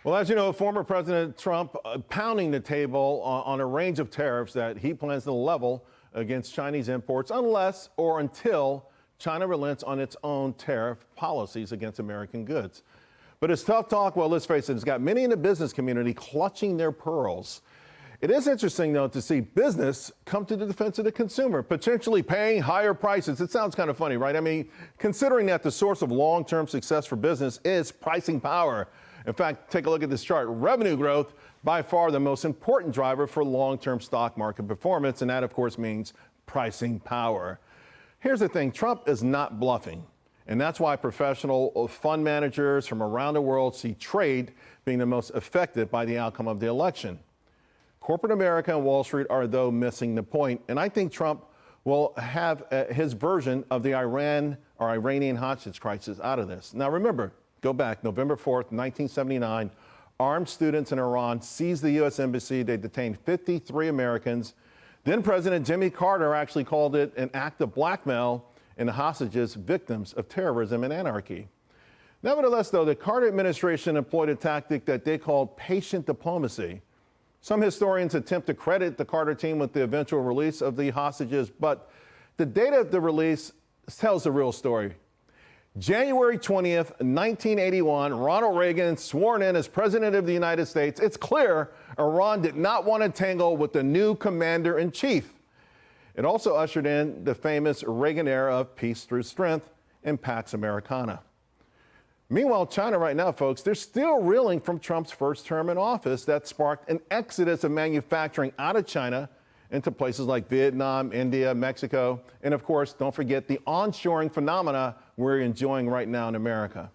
Well, as you know, former President Trump pounding the table on a range of tariffs that he plans to level against Chinese imports unless or until China relents on its own tariff policies against American goods. But it's tough talk. Well, let's face it, it's got many in the business community clutching their pearls. It is interesting, though, to see business come to the defense of the consumer, potentially paying higher prices. It sounds kind of funny, right? I mean, considering that the source of long-term success for business is pricing power. In fact, take a look at this chart. Revenue growth, by far the most important driver for long-term stock market performance, and that, of course, means pricing power. Here's the thing. Trump is not bluffing, and that's why professional fund managers from around the world see trade being the most affected by the outcome of the election. Corporate America and Wall Street are, though, missing the point, and I think Trump will have his version of the Iranian hostage crisis out of this. Now, remember, go back, November 4th, 1979, armed students in Iran seized the U.S. Embassy. They detained 53 Americans. Then President Jimmy Carter actually called it an act of blackmail and the hostages victims of terrorism and anarchy. Nevertheless, though, the Carter administration employed a tactic that they called patient diplomacy. Some historians attempt to credit the Carter team with the eventual release of the hostages, but the date of the release tells the real story. January 20th, 1981, Ronald Reagan sworn in as president of the United States. It's clear Iran did not want to tangle with the new commander-in-chief. It also ushered in the famous Reagan era of peace through strength and Pax Americana. Meanwhile, China right now, folks, they're still reeling from Trump's first term in office that sparked an exodus of manufacturing out of China into places like Vietnam, India, Mexico, and of course, don't forget the onshoring phenomena we're enjoying right now in America.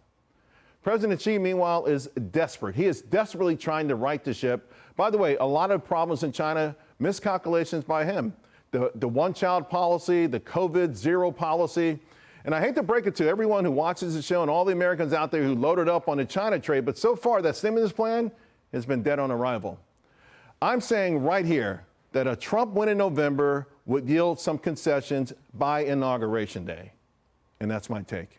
President Xi, meanwhile, is desperate. He is desperately trying to right the ship. By the way, a lot of problems in China, miscalculations by him. The one-child policy, the COVID zero policy. And I hate to break it to everyone who watches the show and all the Americans out there who loaded up on the China trade, but so far that stimulus plan has been dead on arrival. I'm saying right here that a Trump win in November would yield some concessions by Inauguration Day. And that's my take.